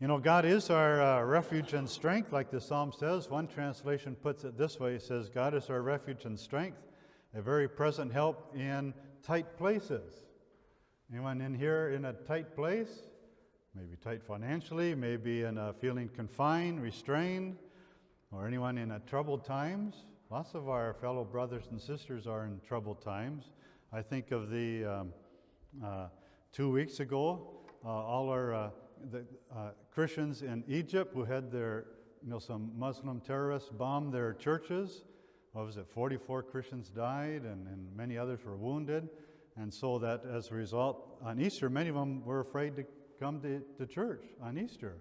You know, God is our refuge and strength, like the psalm says. One translation puts it this way. It says, God is our refuge and strength, a very present help in tight places. Anyone in here in a tight place? Maybe tight financially, maybe in a feeling confined, restrained, or anyone in a troubled times. Lots of our fellow brothers and sisters are in troubled times. I think of the 2 weeks ago, all our Christians in Egypt who had their, some Muslim terrorists bomb their churches. What was it? 44 Christians died, and many others were wounded. And so that as a result, on Easter, many of them were afraid to come to church on Easter.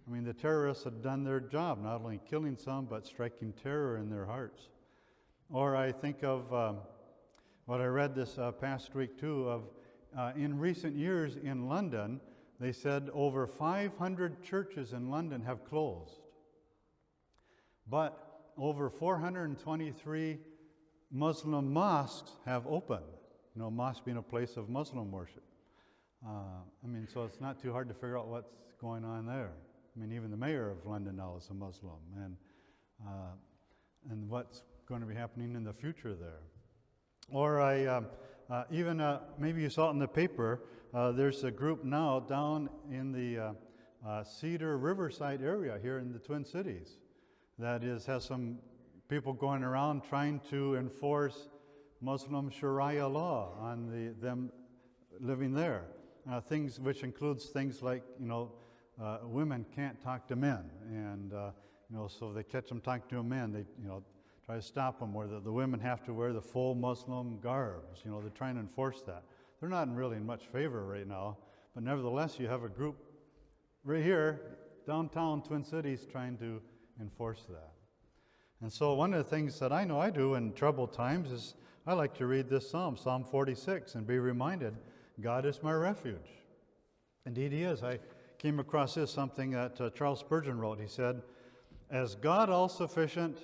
I mean, the terrorists had done their job, not only killing some, but striking terror in their hearts. Or I think of what I read this past week, too, of in recent years in London, they said over 500 churches in London have closed. But over 423 Muslim mosques have opened. Mosque being a place of Muslim worship. So it's not too hard to figure out what's going on there. Even the mayor of London now is a Muslim, and what's going to be happening in the future there. Or maybe you saw it in the paper, there's a group now down in the Cedar Riverside area here in the Twin Cities that has some people going around trying to enforce Muslim Sharia law on them living there. Things which includes things like, women can't talk to men, and so they catch them talking to a man, they try to stop them, or the women have to wear the full Muslim garbs. They're trying to enforce that. They're not really in much favor right now, but nevertheless, you have a group right here, downtown Twin Cities, trying to enforce that. And so one of the things that I know I do in troubled times is I like to read this psalm, Psalm 46, and be reminded, God is my refuge. Indeed, He is. I came across something that Charles Spurgeon wrote. He said, as God all-sufficient,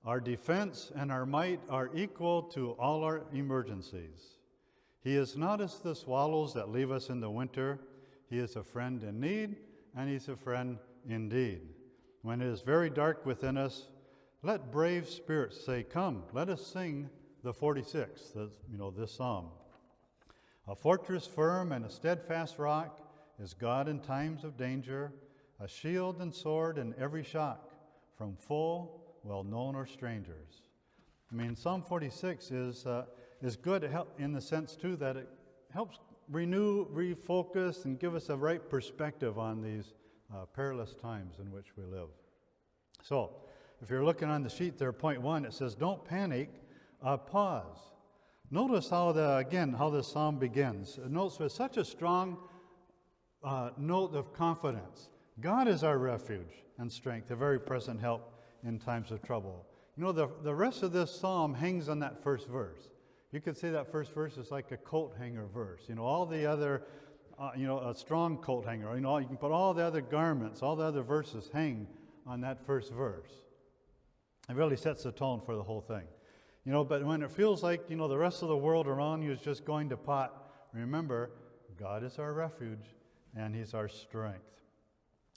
our defense and our might are equal to all our emergencies. He is not as the swallows that leave us in the winter. He is a friend in need, and He's a friend indeed. When it is very dark within us, let brave spirits say, come, let us sing the 46th, this psalm. A fortress firm and a steadfast rock is God in times of danger, a shield and sword in every shock, from foe, well-known or strangers. Psalm 46 is good in the sense, too, that it helps renew, refocus, and give us a right perspective on these perilous times in which we live. So, if you're looking on the sheet there, point 1, it says, don't panic, pause. Notice how this psalm begins. It notes with such a strong note of confidence. God is our refuge and strength, a very present help in times of trouble. The rest of this psalm hangs on that first verse. You could say that first verse is like a coat hanger verse. All the other, a strong coat hanger. You can put all the other garments, all the other verses hang on that first verse. It really sets the tone for the whole thing. But when it feels like, the rest of the world around you is just going to pot, remember, God is our refuge and He's our strength.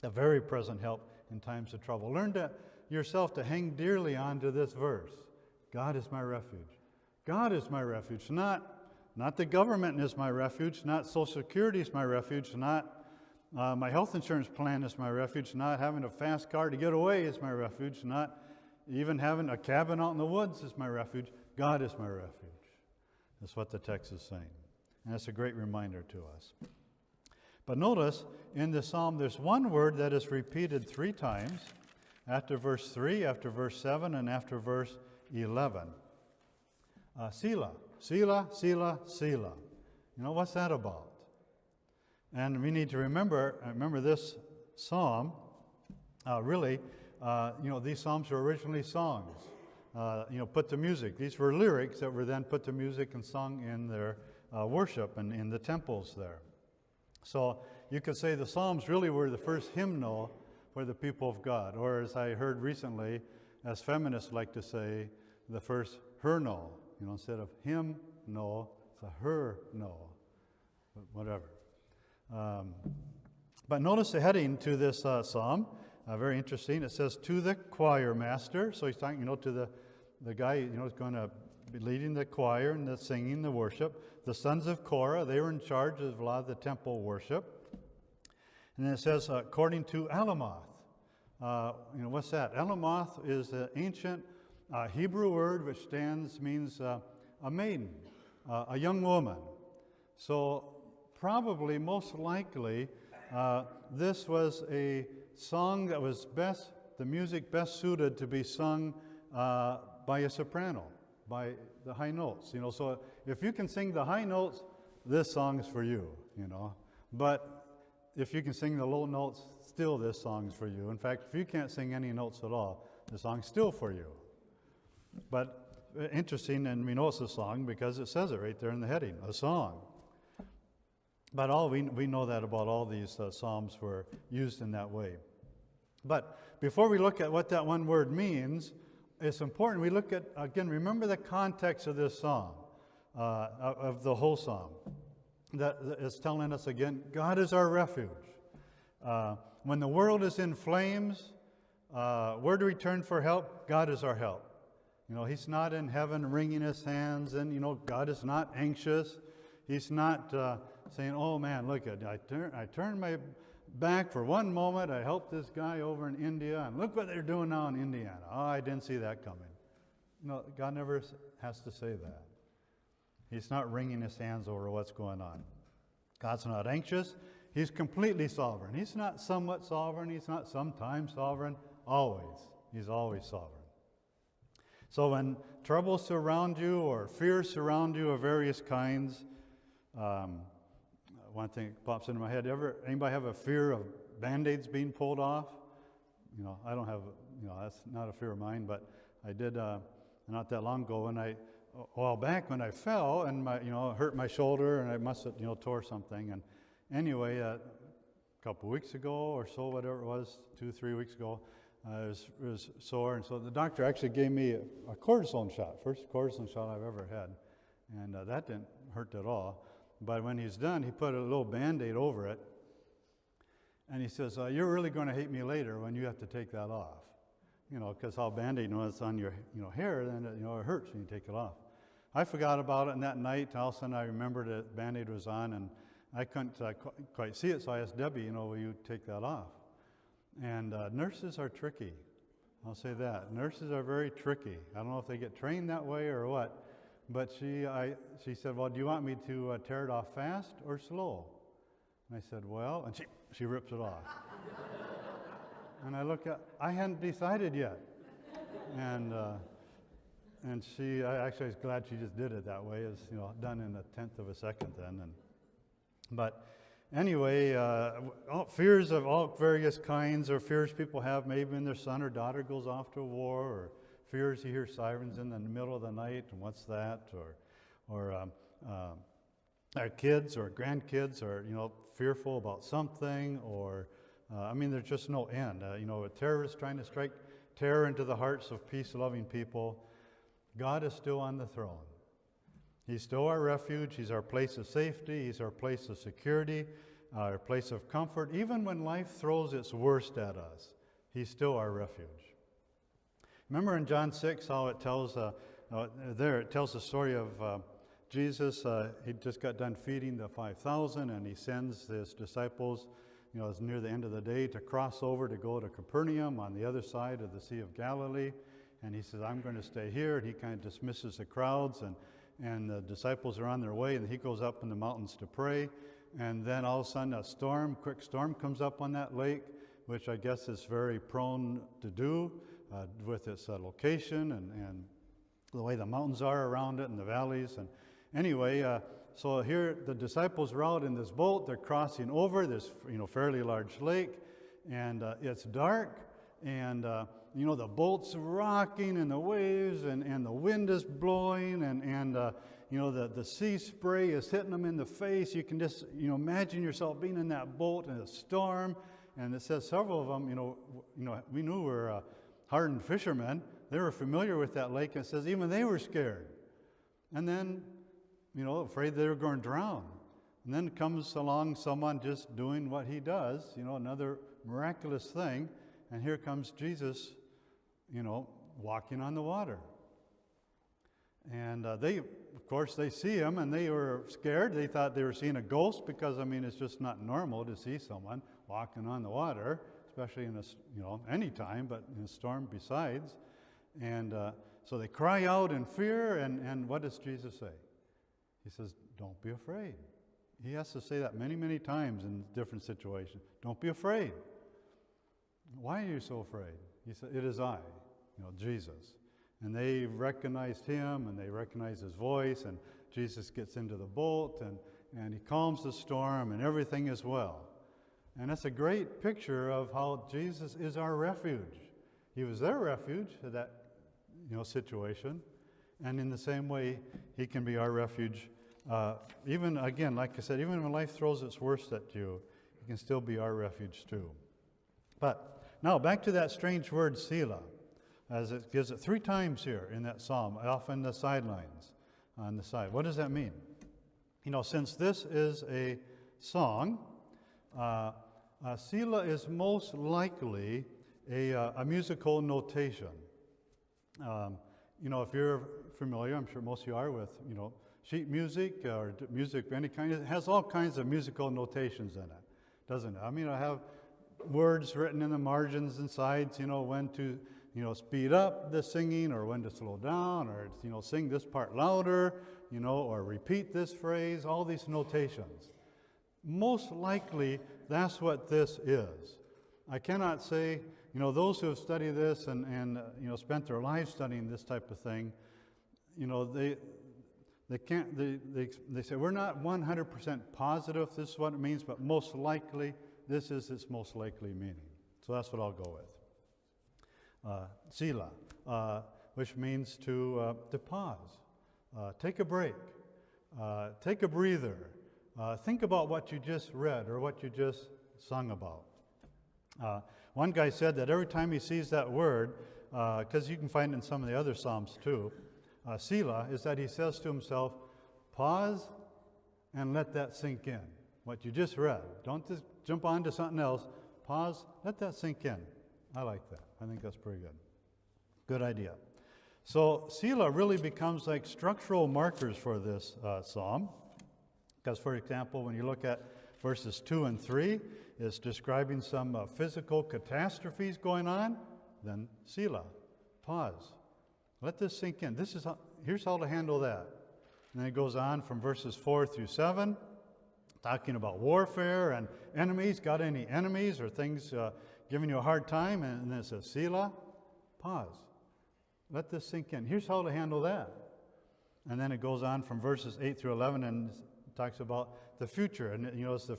A very present help in times of trouble. Learn yourself to hang dearly onto this verse. God is my refuge. God is my refuge. Not the government is my refuge, not Social Security is my refuge, not my health insurance plan is my refuge, not having a fast car to get away is my refuge, not even having a cabin out in the woods is my refuge. God is my refuge. That's what the text is saying. And that's a great reminder to us. But notice, in the psalm, there's one word that is repeated 3 times, after verse 3, after verse 7, and after verse 11. Selah, Selah, Selah, Selah. What's that about? And we need to remember this psalm, these psalms were originally songs, put to music. These were lyrics that were then put to music and sung in their worship and in the temples there. So you could say the Psalms really were the first hymnal for the people of God, or as I heard recently, as feminists like to say, the first hymnal. Instead of hymnal, it's a her-no, whatever. But notice the heading to this psalm, very interesting. It says, to the choir master. So he's talking, to the guy, who's going to be leading the choir and the singing, the worship. The sons of Korah, they were in charge of a lot of the temple worship. And then it says, according to Alamoth. What's that? Alamoth is an ancient Hebrew word which means a maiden, a young woman. So probably, most likely, this was a song that was the music best suited to be sung by a soprano, by the high notes. So if you can sing the high notes, this song is for you, But if you can sing the low notes, still this song is for you. In fact, if you can't sing any notes at all, the song's still for you. But interesting, and we know it's a song because it says it right there in the heading, a song. But we know that about all these psalms were used in that way. But before we look at what that one word means, it's important we look at, again, remember the context of this psalm, of the whole psalm. That is telling us again, God is our refuge. When the world is in flames, where do we turn for help? God is our help. He's not in heaven wringing his hands, and God is not anxious. He's not saying, "Oh man, look at I turned my back for one moment. I helped this guy over in India, and look what they're doing now in Indiana. Oh, I didn't see that coming." No, God never has to say that. He's not wringing his hands over what's going on. God's not anxious. He's completely sovereign. He's not somewhat sovereign. He's not sometimes sovereign. Always. He's always sovereign. So when troubles surround you or fears surround you of various kinds, one thing pops into my head, anybody have a fear of Band-Aids being pulled off? I don't have, that's not a fear of mine, but I did not that long ago a while back when I fell and hurt my shoulder and I must have, tore something. And anyway, a couple weeks ago or so, whatever it was, 2-3 weeks ago, it was sore. And so the doctor actually gave me a cortisone shot, first cortisone shot I've ever had. And that didn't hurt at all. But when he's done, he put a little Band-Aid over it. And he says, "You're really going to hate me later when you have to take that off." Because how Band-Aid, when it's on your hair, then it hurts when you take it off. I forgot about it, and that night, all of a sudden I remembered that Band-Aid was on, and I couldn't quite see it, so I asked Debbie, will you take that off? And nurses are tricky. I'll say that. Nurses are very tricky. I don't know if they get trained that way or what, but she said, "Well, do you want me to tear it off fast or slow?" And I said, "Well," and she rips it off. And I hadn't decided yet. And I was glad she just did it that way. It's, done in 1/10 of a second then. But anyway, fears of all various kinds, or fears people have maybe when their son or daughter goes off to war, or fears you hear sirens in the middle of the night, and what's that? Or our kids or grandkids are, fearful about something, or there's just no end. A terrorist trying to strike terror into the hearts of peace-loving people. God is still on the throne. He's still our refuge. He's our place of safety. He's our place of security, our place of comfort. Even when life throws its worst at us, he's still our refuge. Remember in John 6 how it tells the story of Jesus. He just got done feeding the 5,000, and he sends his disciples, it's near the end of the day, to cross over to go to Capernaum on the other side of the Sea of Galilee. And he says, "I'm going to stay here." And he kind of dismisses the crowds, and the disciples are on their way, and he goes up in the mountains to pray. And then all of a sudden a quick storm comes up on that lake, which I guess is very prone to do with its location and the way the mountains are around it and the valleys. And anyway, so here the disciples are out in this boat. They're crossing over this fairly large lake, and it's dark, and the boat's rocking in the waves, and the wind is blowing, and the sea spray is hitting them in the face. You can just imagine yourself being in that boat in a storm. And it says several of them, we knew were hardened fishermen. They were familiar with that lake, and it says even they were scared. And then, afraid they were going to drown. And then comes along someone just doing what he does, another miraculous thing. And here comes Jesus, walking on the water. And they, of course, they see him and they were scared. They thought they were seeing a ghost because, it's just not normal to see someone walking on the water, especially in any time, but in a storm besides. And so they cry out in fear, and what does Jesus say? He says, don't be afraid. He has to say that many, many times in different situations. Don't be afraid. Why are you so afraid? He said, it is I, Jesus. And they recognized him, and they recognized his voice, and Jesus gets into the boat, and he calms the storm, and everything is well. And that's a great picture of how Jesus is our refuge. He was their refuge in that situation, and in the same way, he can be our refuge. Even, again, like I said, even when life throws its worst at you, he can still be our refuge too. But now, back to that strange word, Selah, as it gives it 3 times here in that psalm, off in the sidelines, on the side. What does that mean? Since this is a song, Selah is most likely a musical notation. If you're familiar, I'm sure most of you are, with, sheet music or music of any kind, it has all kinds of musical notations in it, doesn't it? I have words written in the margins and sides, when to, speed up the singing or when to slow down, or, sing this part louder, or repeat this phrase, all these notations. Most likely, that's what this is. I cannot say, those who have studied this and spent their lives studying this type of thing, they say, we're not 100% positive this is what it means, but most likely, this is its most likely meaning. So that's what I'll go with. Selah, which means to pause, take a break, take a breather, think about what you just read or what you just sung about. One guy said that every time he sees that word, because you can find it in some of the other Psalms too, Selah, is that he says to himself, pause and let that sink in. What you just read. Don't just jump on to something else. Pause, let that sink in. I like that. I think that's pretty good. Good idea. So Selah really becomes like structural markers for this psalm. Because, for example, when you look at verses 2 and 3, it's describing some physical catastrophes going on. Then Selah, pause. Let this sink in. Here's how to handle that. And then it goes on from verses 4 through 7, talking about warfare and enemies. Got any enemies or things giving you a hard time? And then it says, Selah, pause. Let this sink in. Here's how to handle that. And then it goes on from verses 8 through 11 and talks about the future. And, it's the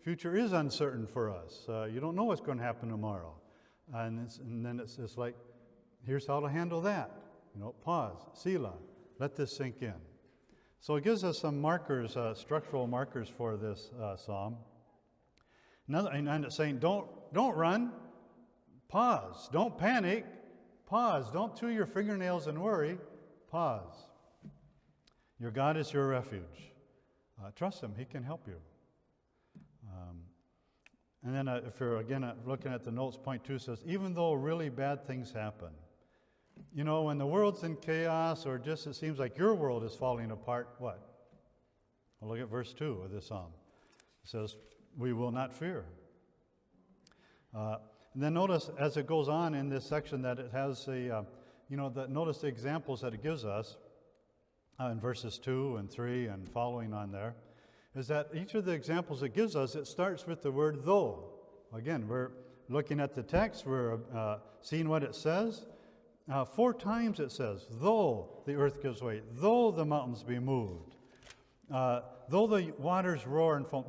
future is uncertain for us. You don't know what's going to happen tomorrow. And then it's like, here's how to handle that. Pause, Selah, let this sink in. So it gives us some markers, structural markers for this psalm. And it's saying, don't run, pause. Don't panic, pause. Don't chew your fingernails and worry, pause. Your God is your refuge. Trust him, he can help you. And then if you're, again, looking at the notes, point 2 says, even though really bad things happen, when the world's in chaos or just it seems like your world is falling apart, what? Well, look at verse 2 of this psalm. It says, we will not fear. And then notice as it goes on in this section that it has notice the examples that it gives us in verses 2 and 3 and following on there, is that each of the examples it gives us, it starts with the word though. Again, we're looking at the text, we're seeing what it says. 4 times it says, though the earth gives way, though the mountains be moved, though the waters roar and foam,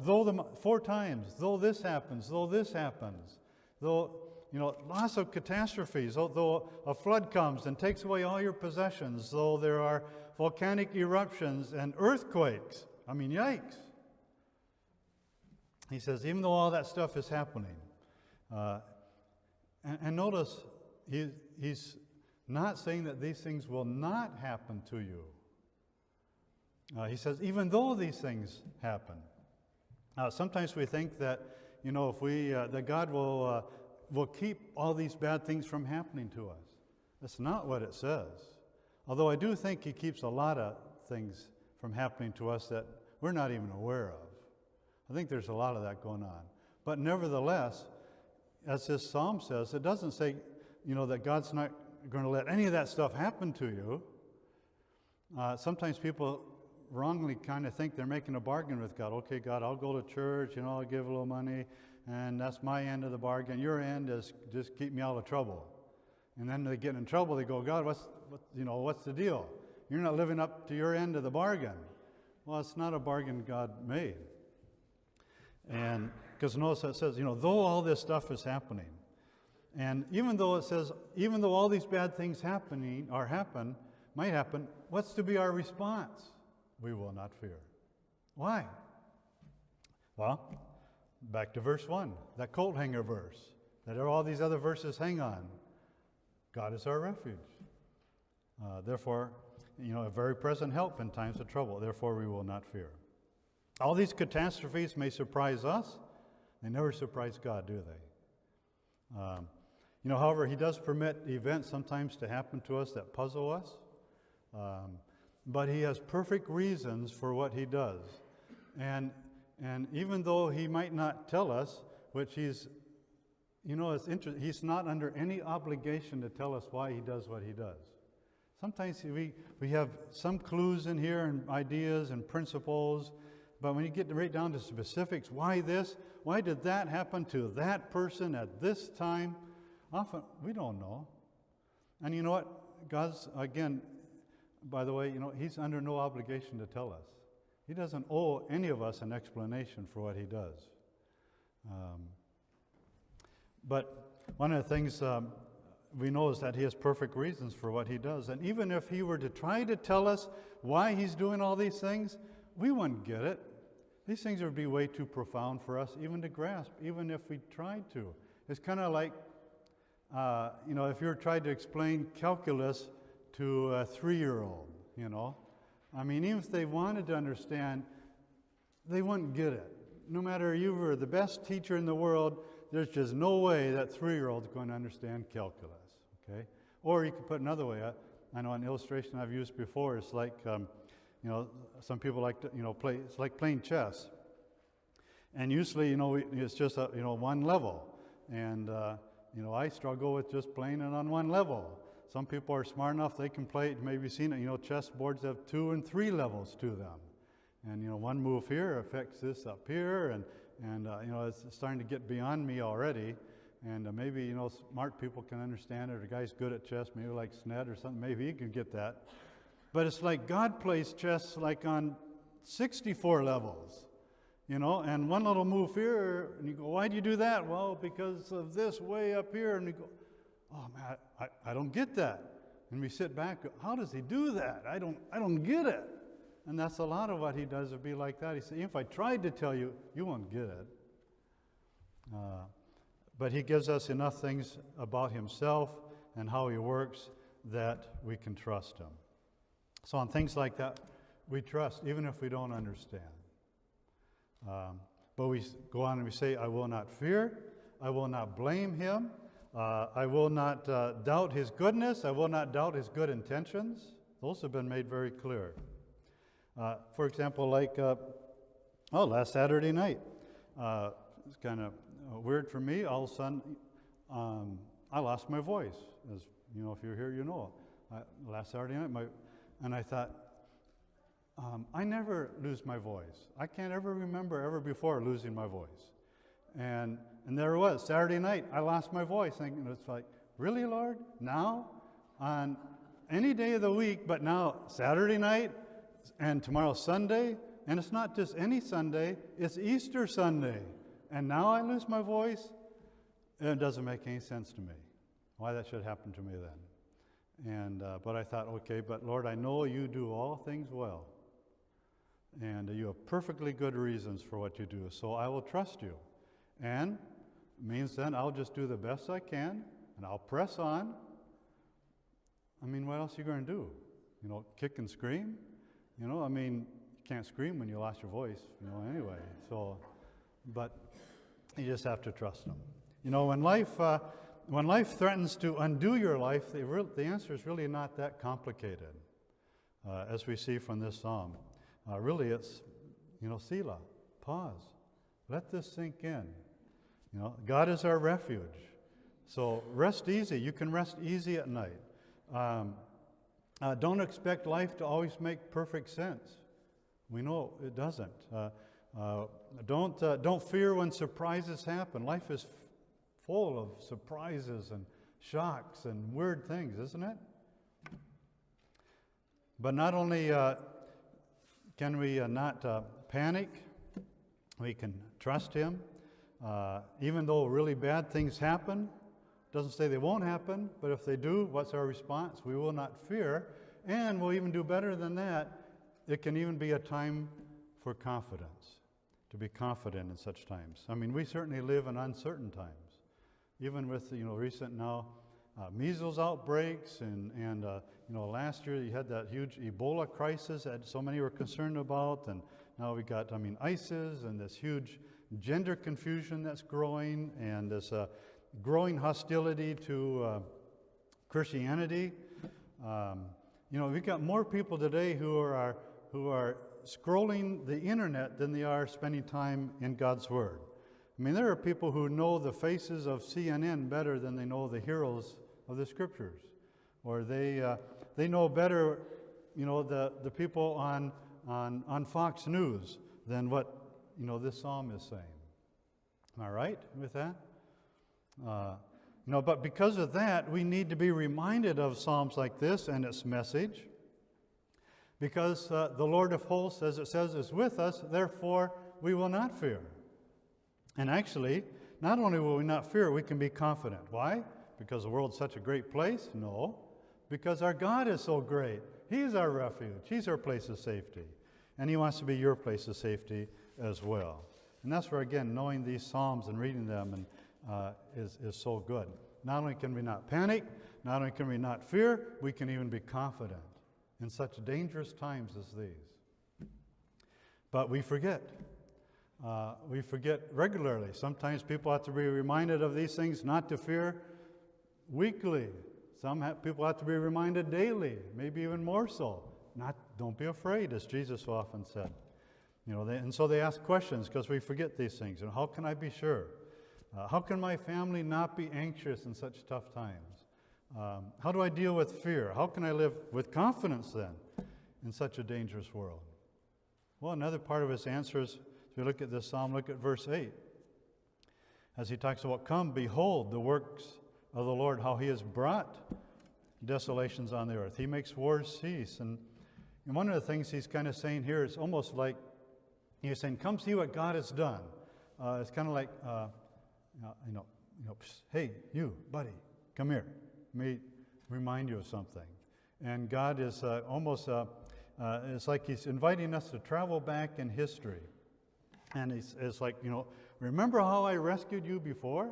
4 times, though this happens, though, lots of catastrophes, though a flood comes and takes away all your possessions, though there are volcanic eruptions and earthquakes. Yikes. He says, even though all that stuff is happening, and notice, he's not saying that these things will not happen to you. He says, even though these things happen, Sometimes we think that, if we, that God will keep all these bad things from happening to us. That's not what it says. Although I do think He keeps a lot of things from happening to us that we're not even aware of. I think there's a lot of that going on. But nevertheless, as this psalm says, it doesn't say, that God's not going to let any of that stuff happen to you. Sometimes people wrongly kind of think they're making a bargain with God. Okay, God, I'll go to church, I'll give a little money, and that's my end of the bargain. Your end is just keep me out of trouble. And then they get in trouble. They go, God, what's the deal? You're not living up to your end of the bargain. Well, it's not a bargain God made. And because notice it says, though all this stuff is happening, and even though it says, even though all these bad things might happen, what's to be our response? We will not fear. Why? Well, back to verse 1, that coat hanger verse, that all these other verses hang on. God is our refuge. Therefore, a very present help in times of trouble. Therefore, we will not fear. All these catastrophes may surprise us. They never surprise God, do they? However, He does permit events sometimes to happen to us that puzzle us. But He has perfect reasons for what He does. And even though He might not tell us, which it's interesting, He's not under any obligation to tell us why He does what He does. Sometimes we have some clues in here and ideas and principles, but when you get right down to specifics, why this? Why did that happen to that person at this time? Often we don't know. And you know what? God's, again, by the way, He's under no obligation to tell us. He doesn't owe any of us an explanation for what He does. But one of the things we know is that He has perfect reasons for what He does. And even if He were to try to tell us why He's doing all these things, we wouldn't get it. These things would be way too profound for us even to grasp, even if we tried to. It's kind of like, if you were trying to explain calculus to a 3-year-old, even if they wanted to understand, they wouldn't get it. No matter you were the best teacher in the world, there's just no way that 3-year-old's going to understand calculus, okay? Or you could put another way. I know an illustration I've used before is like, some people like to, play, it's like playing chess. And usually, it's just, one level. And, I struggle with just playing it on one level. Some people are smart enough, they can play it. Maybe you've seen it, chess boards have 2 and 3 levels to them. And, one move here affects this up here, and it's starting to get beyond me already. And maybe, smart people can understand it, or a guy's good at chess, maybe like Sned or something, maybe he can get that. But it's like God plays chess like on 64 levels, and one little move here, and you go, why do you do that? Well, because of this way up here. And you go, oh man, I don't get that. And we sit back, how does He do that? I don't get it. And that's a lot of what He does, would be like that. He said, if I tried to tell you, you won't get it. But He gives us enough things about Himself and how He works that we can trust Him. So on things like that, we trust, even if we don't understand. But we go on and we say, I will not fear, I will not blame Him, I will not doubt His goodness, I will not doubt His good intentions. Those have been made very clear. For example, like, last Saturday night, it's kind of weird for me. All of a sudden, I lost my voice. As if you're here, last Saturday night, and I thought, I never lose my voice. I can't ever remember ever before losing my voice. And there it was, Saturday night, I lost my voice. Thinking, it's like, really, Lord? Now? On any day of the week, but now Saturday night, and tomorrow Sunday, and it's not just any Sunday, it's Easter Sunday. And now I lose my voice? It doesn't make any sense to me why that should happen to me then. But I thought, okay, but Lord, I know You do all things well. And You have perfectly good reasons for what You do, so I will trust You. And it means then I'll just do the best I can, and I'll press on. What else are you going to do? Kick and scream? You can't scream when you lost your voice, anyway. So but you just have to trust Him. You know, when life threatens to undo your life, the answer is really not that complicated, as we see from this psalm. Really, it's, Selah, pause, let this sink in. God is our refuge. So rest easy. You can rest easy at night. Don't expect life to always make perfect sense. We know it doesn't. Don't fear when surprises happen. Life is full of surprises and shocks and weird things, isn't it? But not only can we not panic, we can trust Him. Even though really bad things happen, doesn't say they won't happen, but if they do, what's our response? We will not fear, and we'll even do better than that. It can even be a time for confidence, to be confident in such times. I mean, we certainly live in uncertain times, even with recent now measles outbreaks, and last year you had that huge Ebola crisis that so many were concerned about, and now we got ISIS and this huge gender confusion that's growing, and this growing hostility to Christianity. We've got more people today who are scrolling the internet than they are spending time in God's Word. I mean, there are people who know the faces of CNN better than they know the heroes of the Scriptures, or they know better, the people on Fox News than what this psalm is saying. Am I right with that? But because of that, we need to be reminded of psalms like this and its message, because the Lord of hosts, as it says, is with us, therefore we will not fear. And actually, not only will we not fear, we can be confident. Why? Because the world's such a great place? No. Because our God is so great. He's our refuge. He's our place of safety. And He wants to be your place of safety as well. And that's where, again, knowing these psalms and reading them is so good. Not only can we not panic, not only can we not fear, we can even be confident in such dangerous times as these. But we forget. We forget regularly. Sometimes people have to be reminded of these things, not to fear weekly. Some people have to be reminded daily, maybe even more so. Don't be afraid, as Jesus so often said. And so they ask questions because we forget these things. And how can I be sure? How can my family not be anxious in such tough times? How do I deal with fear? How can I live with confidence then in such a dangerous world? Well, another part of his answer is, if you look at this psalm, look at verse 8. As he talks about, come, behold the works of the Lord, how He has brought desolations on the earth. He makes wars cease. And one of the things he's kind of saying here is almost like he's saying, come see what God has done. It's kind of like, hey, you, buddy, come here. Let me remind you of something. And God is it's like He's inviting us to travel back in history. And it's like, remember how I rescued you before?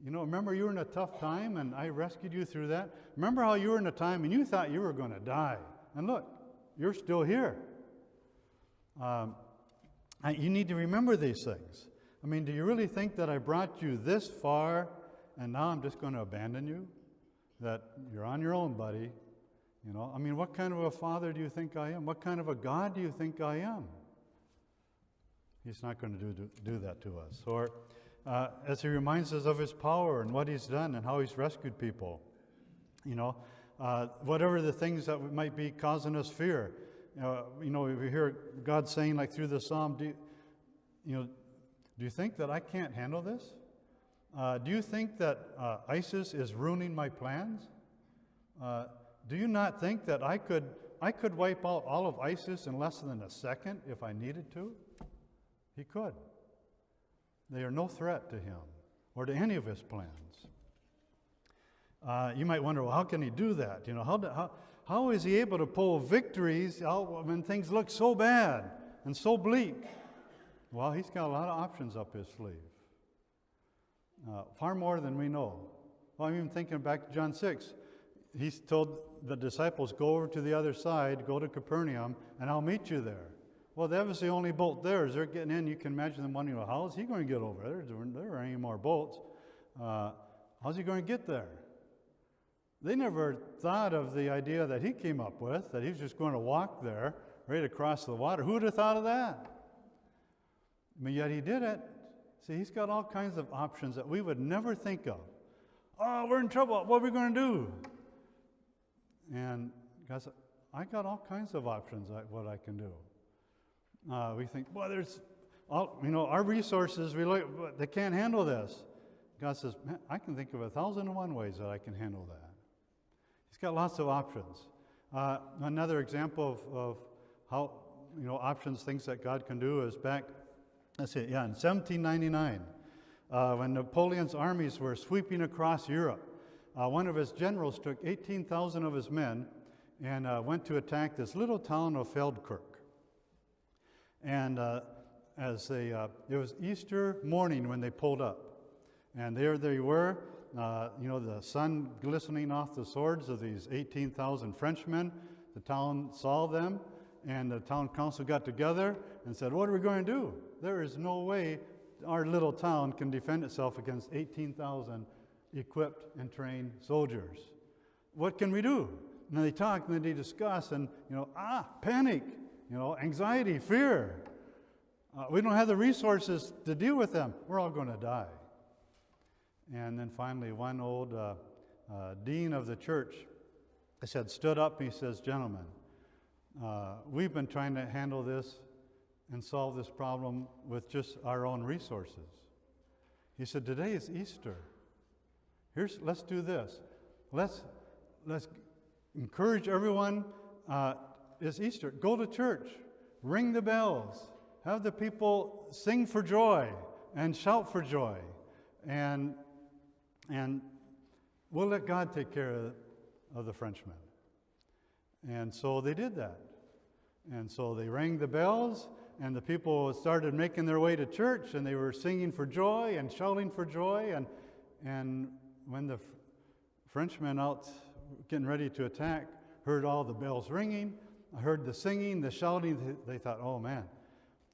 Remember you were in a tough time and I rescued you through that? Remember how you were in a time and you thought you were going to die? And look, you're still here. You need to remember these things. I mean, do you really think that I brought you this far and now I'm just going to abandon you? That you're on your own, buddy. I mean, what kind of a father do you think I am? What kind of a God do you think I am? He's not going to do that to us. Or as He reminds us of His power and what He's done and how He's rescued people. Whatever the things that might be causing us fear. We hear God saying, like through the psalm, do you think that I can't handle this? Do you think that ISIS is ruining my plans? Do you not think that I could wipe out all of ISIS in less than a second if I needed to? He could. They are no threat to Him or to any of His plans. You might wonder, well, how can He do that? How is He able to pull victories out when things look so bad and so bleak? Well, He's got a lot of options up His sleeve. Far more than we know. Well, I'm even thinking back to John 6. He's told the disciples, go over to the other side, go to Capernaum, and I'll meet you there. Well, that was the only boat there. As they're getting in, you can imagine them wondering, well, how is he going to get over there? There are any more boats. How's he going to get there? They never thought of the idea that he came up with, that he was just going to walk there right across the water. Who would have thought of that? But yet he did it. See, he's got all kinds of options that we would never think of. Oh, we're in trouble. What are we going to do? And God said, I got all kinds of options what I can do. We think, well, there's, our resources, they can't handle this. God says, man, I can think of 1,001 ways that I can handle that. He's got lots of options. Another example of how, options, things that God can do is back, in 1799, when Napoleon's armies were sweeping across Europe. One of his generals took 18,000 of his men and went to attack this little town of Feldkirch. And it was Easter morning when they pulled up. And there they were, the sun glistening off the swords of these 18,000 Frenchmen. The town saw them, and the town council got together and said, what are we going to do? There is no way our little town can defend itself against 18,000 equipped and trained soldiers. What can we do? And they talk, and then they discuss, and, panic, anxiety, fear. We don't have the resources to deal with them. We're all going to die. And then finally, one old dean of the church stood up, and he says, gentlemen, we've been trying to handle this and solve this problem with just our own resources. He said, today is Easter. Let's do this. Let's encourage everyone. It's Easter. Go to church. Ring the bells. Have the people sing for joy and shout for joy. And we'll let God take care of the Frenchmen. And so they did that. And so they rang the bells, and the people started making their way to church, and they were singing for joy and shouting for joy. And when the Frenchmen out getting ready to attack heard all the bells ringing, heard the singing, the shouting, they thought, oh man,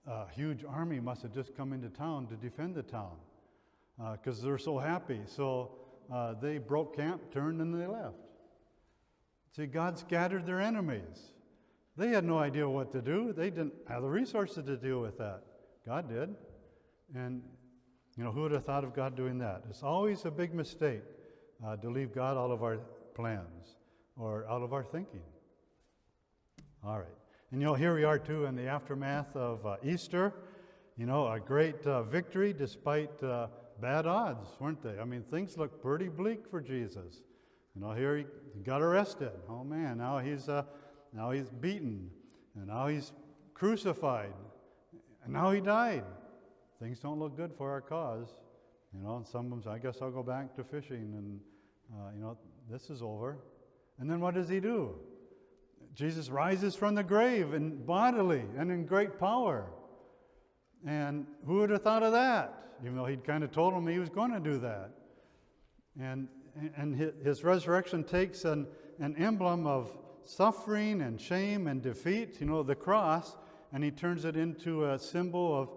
a huge army must have just come into town to defend the town, because they're so happy. So they broke camp, turned, and they left. See, God scattered their enemies. They had no idea what to do. They didn't have the resources to deal with that. God did. And, who would have thought of God doing that? It's always a big mistake to leave God out of our plans or out of our thinking. All right. And, here we are, too, in the aftermath of Easter. A great victory despite bad odds, weren't they? I mean, things look pretty bleak for Jesus. Here he got arrested. Oh, man, now he's beaten, and now he's crucified, and now he died. Things don't look good for our cause. And some of them, I guess I'll go back to fishing, and, this is over. And then what does he do? Jesus rises from the grave, and bodily and in great power. And who would have thought of that? Even though he'd kind of told him he was going to do that. And his resurrection takes an emblem of suffering and shame and defeat, the cross, and he turns it into a symbol of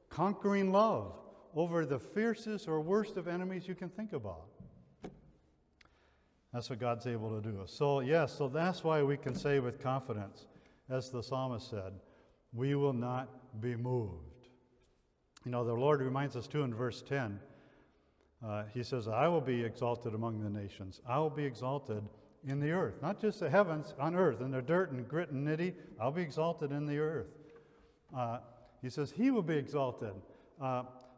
conquering love over the fiercest or worst of enemies you can think about. That's what God's able to do. So that's why we can say with confidence, as the psalmist said, we will not be moved. The Lord reminds us too in verse 10, he says, I will be exalted among the nations. I will be exalted in the earth. Not just the heavens, on earth, in the dirt and grit and nitty. I'll be exalted in the earth. He says he will be exalted.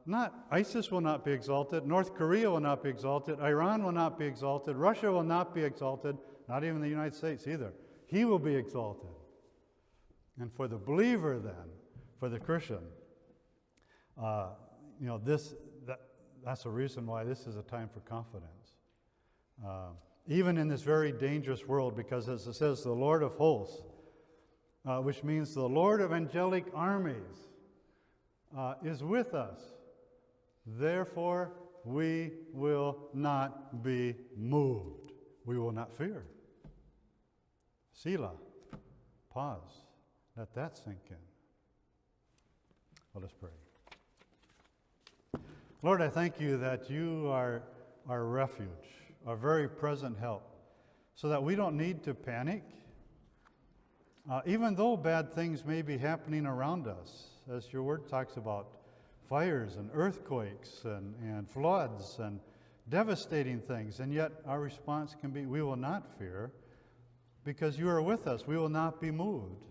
Not ISIS will not be exalted. North Korea will not be exalted. Iran will not be exalted. Russia will not be exalted. Not even the United States either. He will be exalted. And for the believer then, for the Christian, that's a reason why this is a time for confidence. Even in this very dangerous world, because as it says, the Lord of hosts, which means the Lord of angelic armies, is with us. Therefore, we will not be moved. We will not fear. Selah. Pause. Let that sink in. Let us pray. Lord, I thank you that you are our refuge, our very present help, so that we don't need to panic. Even though bad things may be happening around us, as your word talks about, fires and earthquakes and floods and devastating things, and yet our response can be, we will not fear, because you are with us. We will not be moved,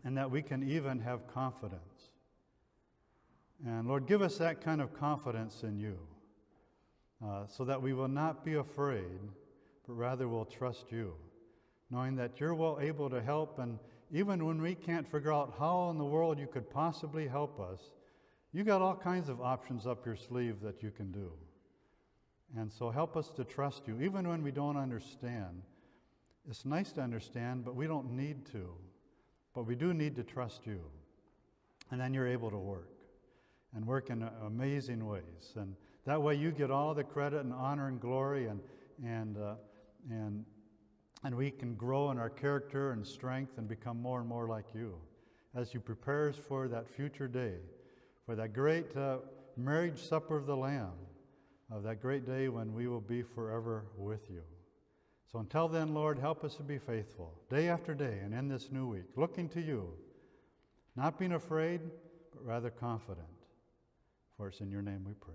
and that we can even have confidence. And Lord, give us that kind of confidence in you, so that we will not be afraid, but rather will trust you, knowing that you're well able to help, and even when we can't figure out how in the world you could possibly help us, you got all kinds of options up your sleeve that you can do. And so help us to trust you, even when we don't understand. It's nice to understand, but we don't need to. But we do need to trust you. And then you're able to work in amazing ways. And that way you get all the credit and honor and glory, and we can grow in our character and strength and become more and more like you as you prepare us for that future day, for that great marriage supper of the Lamb, of that great day when we will be forever with you. So until then, Lord, help us to be faithful day after day and in this new week, looking to you, not being afraid, but rather confident. For it's in your name we pray.